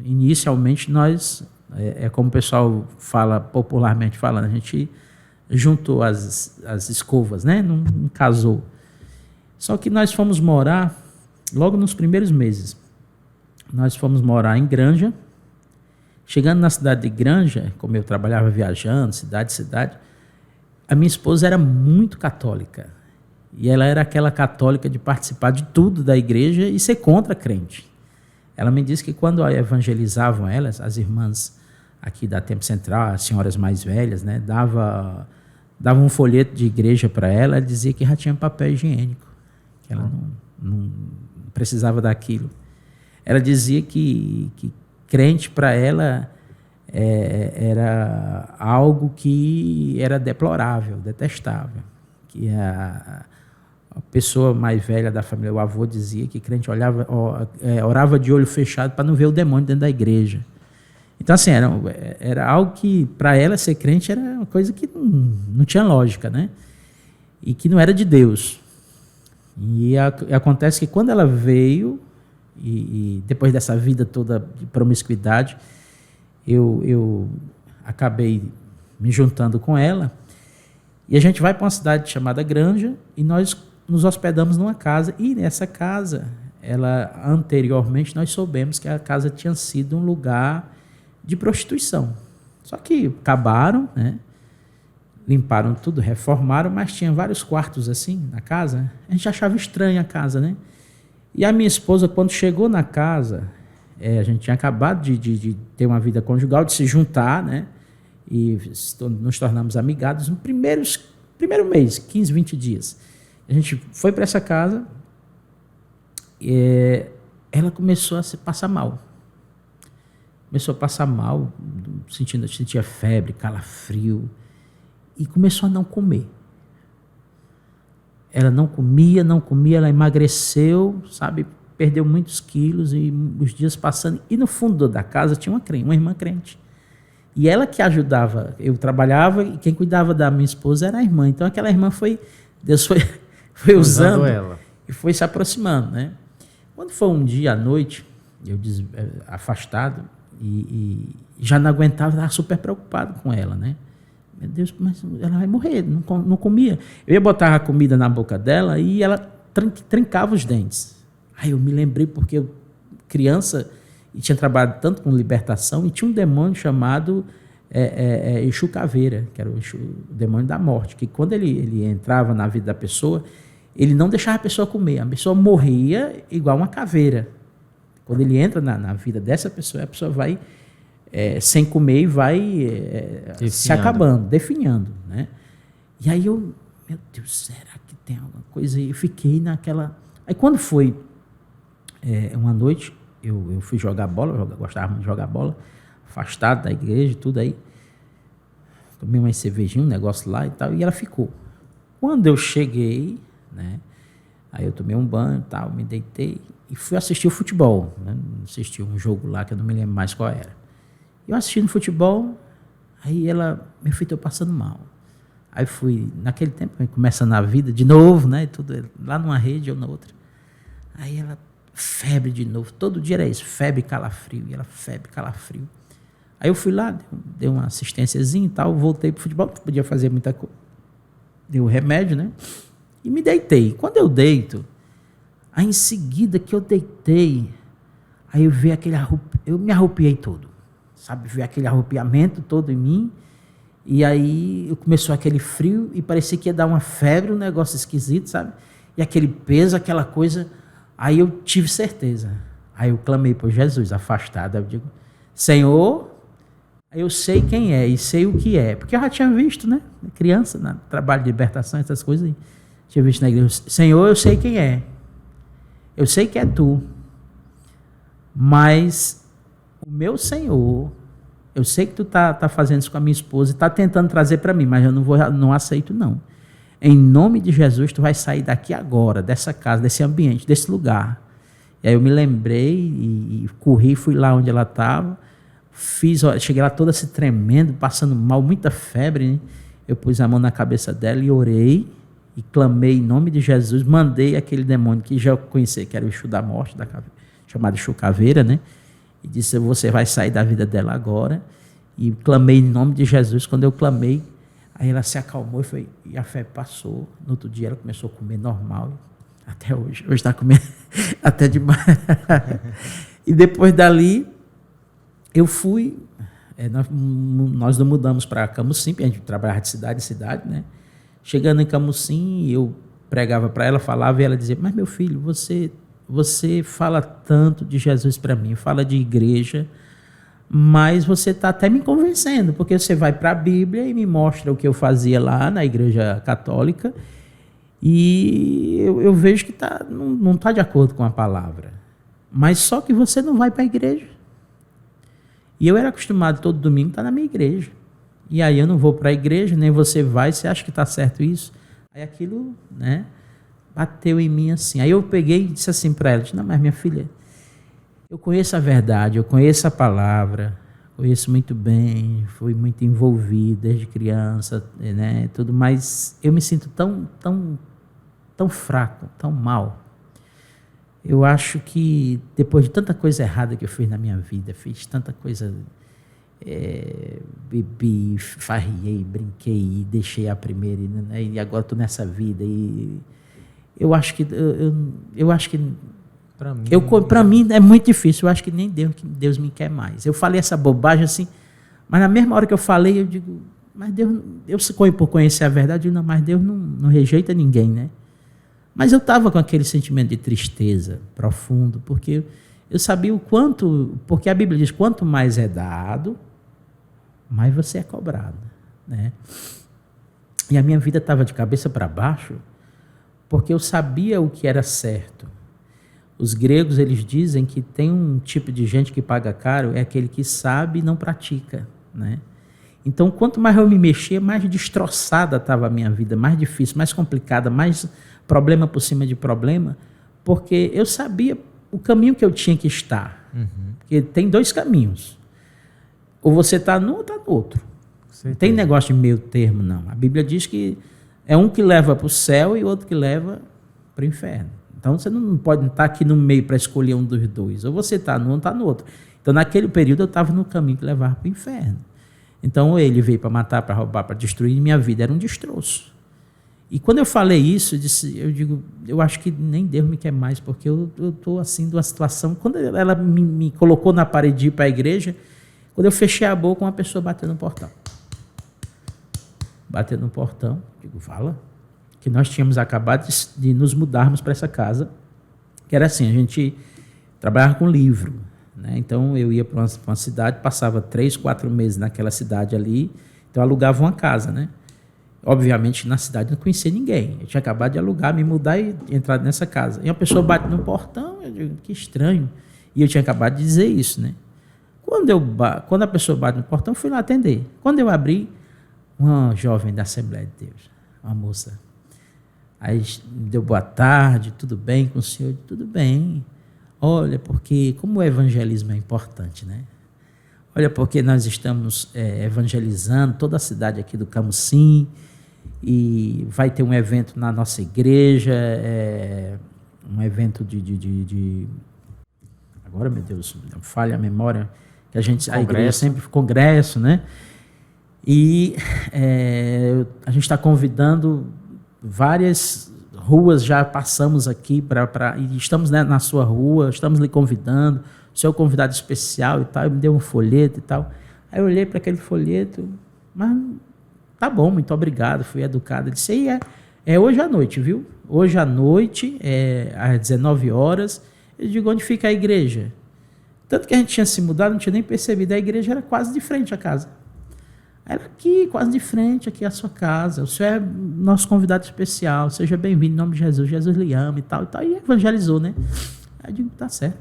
inicialmente nós, como o pessoal fala, popularmente falando, a gente juntou as escovas, né? Não casou. Só que nós fomos morar, logo nos primeiros meses, nós fomos morar em Granja. Chegando na cidade de Granja, como eu trabalhava viajando, cidade, a minha esposa era muito católica. E ela era aquela católica de participar de tudo da igreja e ser contra crente. Ela me disse que quando evangelizavam elas, as irmãs aqui da Tempo Central, as senhoras mais velhas, né, dava um folheto de igreja para ela, ela dizia que já tinha papel higiênico, que ela não precisava daquilo. Ela dizia que crente para ela era algo que era deplorável, detestável. Que a pessoa mais velha da família, o avô, dizia que crente orava de olho fechado para não ver o demônio dentro da igreja. Então, assim, era algo que, para ela, ser crente era uma coisa que não tinha lógica, né? E que não era de Deus. E acontece que quando ela veio, e depois dessa vida toda de promiscuidade, eu acabei me juntando com ela, e a gente vai para uma cidade chamada Granja, e nós nos hospedamos numa casa, e nessa casa, anteriormente, nós soubemos que a casa tinha sido um lugar de prostituição. Só que acabaram, né? Limparam tudo, reformaram, mas tinha vários quartos assim na casa. A gente achava estranha a casa, né? E a minha esposa, quando chegou na casa, a gente tinha acabado de ter uma vida conjugal, de se juntar, né? E nos tornamos amigados no primeiro mês, 15, 20 dias. A gente foi para essa casa, ela começou a se passar mal. Começou a passar mal, sentia febre, calafrio, e começou a não comer. Ela não comia, ela emagreceu, sabe, perdeu muitos quilos, e os dias passando, e no fundo da casa tinha uma irmã crente. E ela que ajudava, eu trabalhava, e quem cuidava da minha esposa era a irmã. Então aquela irmã Deus foi usando ela e foi se aproximando, né? Quando foi um dia à noite, eu afastado, e já não aguentava, estava super preocupado com ela, né? Meu Deus, mas ela vai morrer, não comia. Eu ia botar a comida na boca dela e ela trincava os dentes. Aí eu me lembrei porque eu, criança, e tinha trabalhado tanto com libertação, e tinha um demônio chamado Exu Caveira, que era o demônio da morte, que quando ele entrava na vida da pessoa, ele não deixava a pessoa comer, a pessoa morria igual uma caveira. Quando ele entra na vida dessa pessoa, a pessoa vai sem comer e vai se acabando, definhando, né? E aí meu Deus, será que tem alguma coisa? E eu fiquei naquela... Aí quando foi uma noite, eu fui jogar bola, eu gostava muito de jogar bola, afastado da igreja e tudo aí. Tomei uma cervejinha, um negócio lá e tal, e ela ficou. Quando eu cheguei, né? Aí eu tomei um banho e tal, me deitei e fui assistir o futebol, né? Assisti um jogo lá que eu não me lembro mais qual era. Eu assistindo futebol, aí meu filho, estou passando mal. Aí fui, naquele tempo, começando a vida de novo, né? Tudo, lá numa rede ou na outra. Aí ela, febre de novo, todo dia era isso, febre, calafrio, e ela febre, calafrio. Aí eu fui lá, dei uma assistênciazinha e tal, voltei pro futebol, não podia fazer muita coisa. Dei o remédio, né? E me deitei. Quando eu deito, aí em seguida que eu deitei, aí eu vi eu me arrupiei todo, sabe? Vi aquele arrupiamento todo em mim, e aí começou aquele frio, e parecia que ia dar uma febre, um negócio esquisito, sabe? E aquele peso, aquela coisa, aí eu tive certeza. Aí eu clamei por Jesus, afastado, eu digo, Senhor, eu sei quem é, e sei o que é, porque eu já tinha visto, né? Criança, no trabalho de libertação, essas coisas aí. Tinha visto na igreja, Senhor, eu sei quem é. Eu sei que é tu. Mas o meu Senhor, eu sei que tu tá fazendo isso com a minha esposa e tá tentando trazer para mim, mas eu não aceito não. Em nome de Jesus, tu vai sair daqui agora, dessa casa, desse ambiente, desse lugar. E aí eu me lembrei e corri, fui lá onde ela estava, cheguei lá toda se tremendo, passando mal, muita febre, né? Eu pus a mão na cabeça dela e orei, e clamei em nome de Jesus, mandei aquele demônio que já conhecia, que era o Exu da morte, chamado Exu Caveira, né? e disse: você vai sair da vida dela agora. E clamei em nome de Jesus. Quando eu clamei, aí ela se acalmou e a febre passou. No outro dia ela começou a comer normal, até hoje. Hoje está comendo até demais. E depois dali, eu fui... nós não mudamos para Camusim, a gente trabalhava de cidade em cidade, né? Chegando em Camusim, eu pregava para ela, falava, e ela dizia: mas meu filho, você fala tanto de Jesus para mim, fala de igreja, mas você está até me convencendo, porque você vai para a Bíblia e me mostra o que eu fazia lá na igreja católica, e eu vejo que não está de acordo com a palavra. Mas só que você não vai para a igreja. E eu era acostumado todo domingo estar na minha igreja. E aí eu não vou para a igreja, nem você vai, você acha que está certo isso? Aí aquilo, né, bateu em mim assim. Aí eu peguei e disse assim para ela: não, mas minha filha, eu conheço a verdade, eu conheço a palavra, conheço muito bem, fui muito envolvido desde criança, né, tudo, mas eu me sinto tão fraco, tão mal. Eu acho que depois de tanta coisa errada que eu fiz na minha vida, fiz tanta coisa, bebi, farriei, brinquei, deixei a primeira, né, e agora estou nessa vida. E eu acho que para mim é muito difícil. Eu acho que nem Deus me quer mais. Eu falei essa bobagem assim, mas na mesma hora que eu falei, eu digo: mas Deus, eu por conhecer a verdade, eu digo: não, mas Deus não rejeita ninguém, né? Mas eu estava com aquele sentimento de tristeza profundo, porque eu sabia o quanto... Porque a Bíblia diz: quanto mais é dado, mais você é cobrado, né? E a minha vida estava de cabeça para baixo, porque eu sabia o que era certo. Os gregos, eles dizem que tem um tipo de gente que paga caro, é aquele que sabe e não pratica, né? Então, quanto mais eu me mexia, mais destroçada estava a minha vida, mais difícil, mais complicada, mais problema por cima de problema, porque eu sabia o caminho que eu tinha que estar. Porque tem dois caminhos. Ou você está num ou está no outro. Não tem negócio de meio termo, não. A Bíblia diz que é um que leva para o céu e outro que leva para o inferno. Então, você não pode estar aqui no meio para escolher um dos dois. Ou você está num ou está no outro. Então, naquele período, eu estava no caminho que levava para o inferno. Então, ele veio para matar, para roubar, para destruir, e minha vida era um destroço. E quando eu falei isso, eu digo: eu acho que nem Deus me quer mais, porque eu estou assim, de uma situação... Quando ela me colocou na parede de ir para a igreja, quando eu fechei a boca, uma pessoa bateu no portão. Bateu no portão, digo: fala. Que nós tínhamos acabado de nos mudarmos para essa casa, que era assim, a gente trabalhava com livro, né? Então eu ia para uma cidade, passava 3, 4 meses naquela cidade ali, então eu alugava uma casa, né? Obviamente, na cidade não conhecia ninguém. Eu tinha acabado de alugar, me mudar e entrar nessa casa. E uma pessoa bate no portão, eu digo: que estranho. E eu tinha acabado de dizer isso, né? Quando a pessoa bate no portão, eu fui lá atender. Quando eu abri, uma jovem da Assembleia de Deus, uma moça. Aí me deu boa tarde, tudo bem com o senhor? Tudo bem. Olha, porque como o evangelismo é importante, né? Olha, porque nós estamos evangelizando toda a cidade aqui do Camusim, e vai ter um evento na nossa igreja, um evento agora, meu Deus, falha a memória, que a igreja sempre congresso, né? E a gente está convidando várias ruas, já passamos aqui e estamos, né, na sua rua, estamos lhe convidando, o senhor convidado especial e tal, e me deu um folheto e tal. Aí eu olhei para aquele folheto, mas tá bom, muito obrigado, fui educado. Ele disse: é hoje à noite, viu? Hoje à noite, às 19 horas. Eu digo: onde fica a igreja? Tanto que a gente tinha se mudado, não tinha nem percebido, a igreja era quase de frente à casa. Era aqui, quase de frente, aqui a sua casa. O senhor é nosso convidado especial, seja bem-vindo em nome de Jesus, Jesus lhe ama e tal, e evangelizou, né? Aí eu digo: tá certo.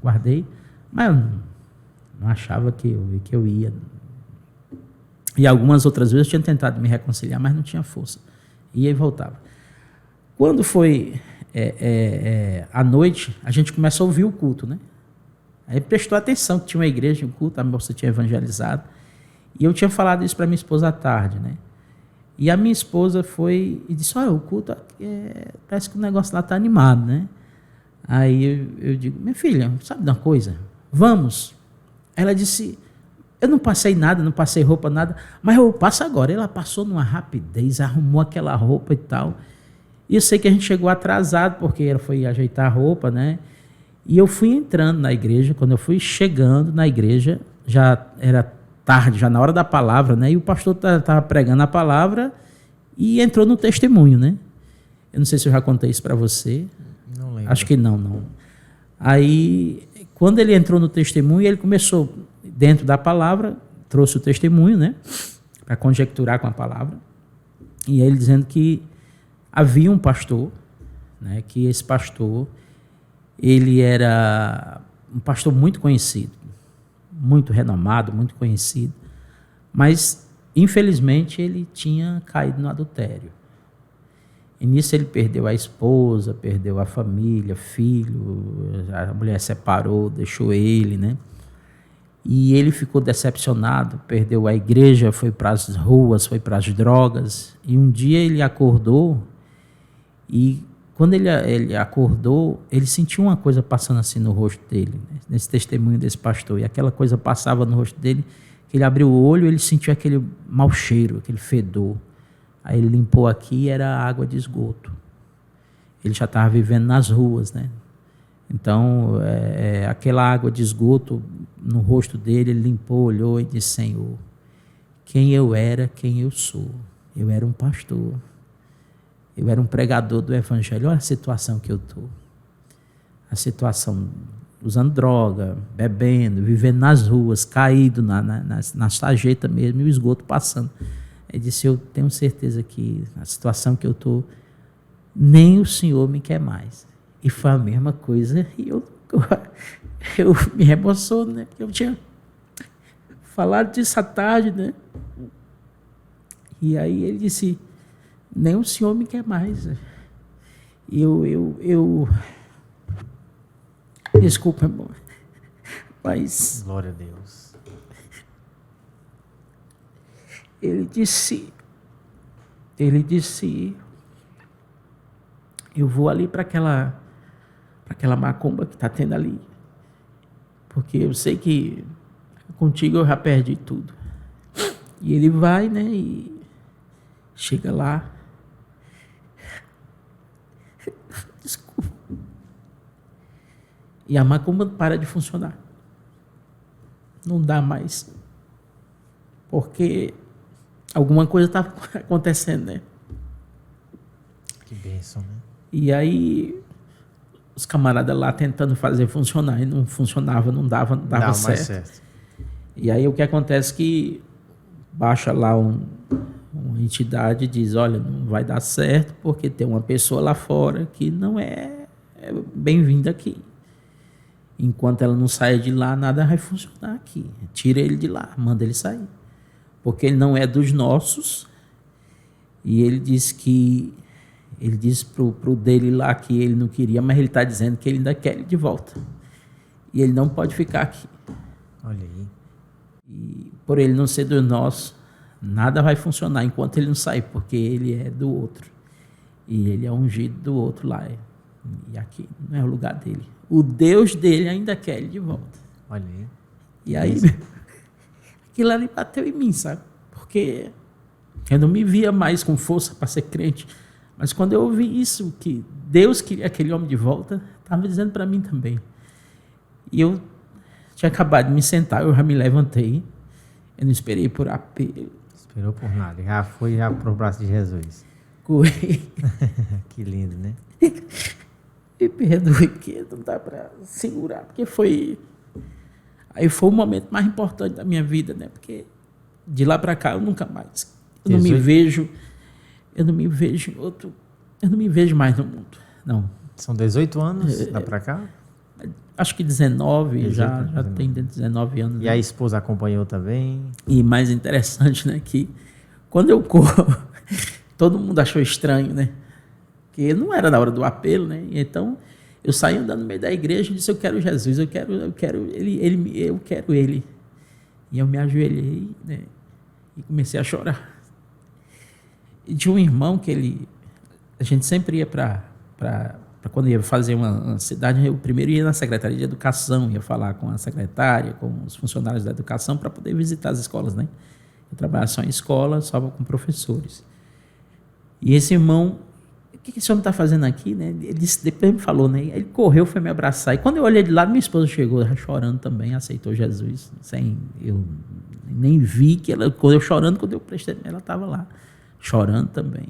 Guardei, mas eu não achava que eu ia. E algumas outras vezes eu tinha tentado me reconciliar, mas não tinha força. Ia e voltava. Quando foi à noite, a gente começou a ouvir o culto, né? Aí prestou atenção que tinha uma igreja, um culto, a moça tinha evangelizado. E eu tinha falado isso para minha esposa à tarde, né? E a minha esposa foi e disse: olha, o culto, parece que o negócio lá está animado, né? Aí eu digo: minha filha, sabe de uma coisa? vamos. Ela disse, eu não passei nada, não passei roupa, nada, mas eu passo agora. Ela passou numa rapidez, arrumou aquela roupa e tal. E eu sei que a gente chegou atrasado, porque ela foi ajeitar a roupa, né? E eu fui entrando na igreja, quando eu fui chegando na igreja, já era tarde, já na hora da palavra, né? E o pastor estava pregando a palavra e entrou no testemunho, né? Eu não sei se eu já contei isso para você. Não lembro. Acho que não. Aí, quando ele entrou no testemunho, ele começou, dentro da palavra, trouxe o testemunho, né? Para conjecturar com a palavra. E ele dizendo que havia um pastor, né? Que esse pastor, ele era um pastor muito conhecido, muito renomado, muito conhecido, mas, infelizmente, ele tinha caído no adultério. E nisso ele perdeu a esposa, perdeu a família, filho, a mulher separou, deixou ele, né? E ele ficou decepcionado, perdeu a igreja, foi para as ruas, foi para as drogas. E um dia ele acordou e quando ele acordou, ele sentiu uma coisa passando assim no rosto dele, né? Nesse testemunho desse pastor. E aquela coisa passava no rosto dele, que ele abriu o olho, ele sentiu aquele mau cheiro, aquele fedor. Aí ele limpou aqui e era água de esgoto. Ele já estava vivendo nas ruas, né? Então, aquela água de esgoto no rosto dele, ele limpou, olhou e disse, Senhor, quem eu era, quem eu sou. Eu era um pastor. Eu era um pregador do evangelho. Olha a situação que eu estou. A situação usando droga, bebendo, vivendo nas ruas, caído na sarjeta mesmo, e o esgoto passando. Ele disse, eu tenho certeza que a situação que eu estou, nem o Senhor me quer mais. E foi a mesma coisa, e eu me emociono, né? Porque eu tinha falado disso à tarde, né? E aí ele disse, nem o Senhor me quer mais. Desculpa, irmão, mas... Glória a Deus. Ele disse, eu vou ali para aquela macumba que está tendo ali, porque eu sei que contigo eu já perdi tudo. E ele vai, né, e chega lá. Desculpa. E a macumba para de funcionar. Não dá mais. Porque alguma coisa estava acontecendo, né? Que bênção, né? E aí, os camaradas lá tentando fazer funcionar, e não funcionava, não dava certo. E aí, o que acontece é que baixa lá uma entidade e diz, olha, não vai dar certo, porque tem uma pessoa lá fora que não é bem-vinda aqui. Enquanto ela não sair de lá, nada vai funcionar aqui. Tira ele de lá, manda ele sair. Porque ele não é dos nossos, e ele disse pro dele lá que ele não queria, mas ele está dizendo que ele ainda quer ele de volta. E ele não pode ficar aqui. Olha aí. E por ele não ser dos nossos, nada vai funcionar enquanto ele não sair, porque ele é do outro. E ele é ungido do outro lá. E aqui não é o lugar dele. O Deus dele ainda quer ele de volta. Olha aí. E aí... aquilo ali bateu em mim, sabe? Porque eu não me via mais com força para ser crente. Mas quando eu ouvi isso, que Deus queria aquele homem de volta, estava dizendo para mim também. E eu tinha acabado de me sentar, eu já me levantei. Eu não esperei por apelo. Esperou por nada. Já foi pro braço de Jesus. Corri. Que lindo, né? Me perdoe, que não dá para segurar, porque foi... Aí foi o momento mais importante da minha vida, né? Porque de lá para cá eu nunca mais. Eu não me vejo em outro. Eu não me vejo mais no mundo. Não. São 18 anos lá para cá? Acho que 19, já tem 19 anos. E a esposa acompanhou também? E mais interessante, né? Que quando eu corro, todo mundo achou estranho, né? Que não era na hora do apelo, né? Então eu saí andando no meio da igreja e disse, eu quero Jesus, eu quero ele. E eu me ajoelhei, né? E comecei a chorar. E tinha um irmão que a gente sempre ia para Para quando ia fazer uma cidade, eu primeiro ia na Secretaria de Educação, ia falar com a secretária, com os funcionários da educação, para poder visitar as escolas, né? Eu trabalhava só em escola, só com professores. E esse irmão, o que esse homem está fazendo aqui, né? Ele disse, depois me falou, né? Ele correu, foi me abraçar. E quando eu olhei de lado, minha esposa chegou chorando também, aceitou Jesus, sem eu nem vi que ela, quando eu chorando, quando eu prestei, ela estava lá, chorando também.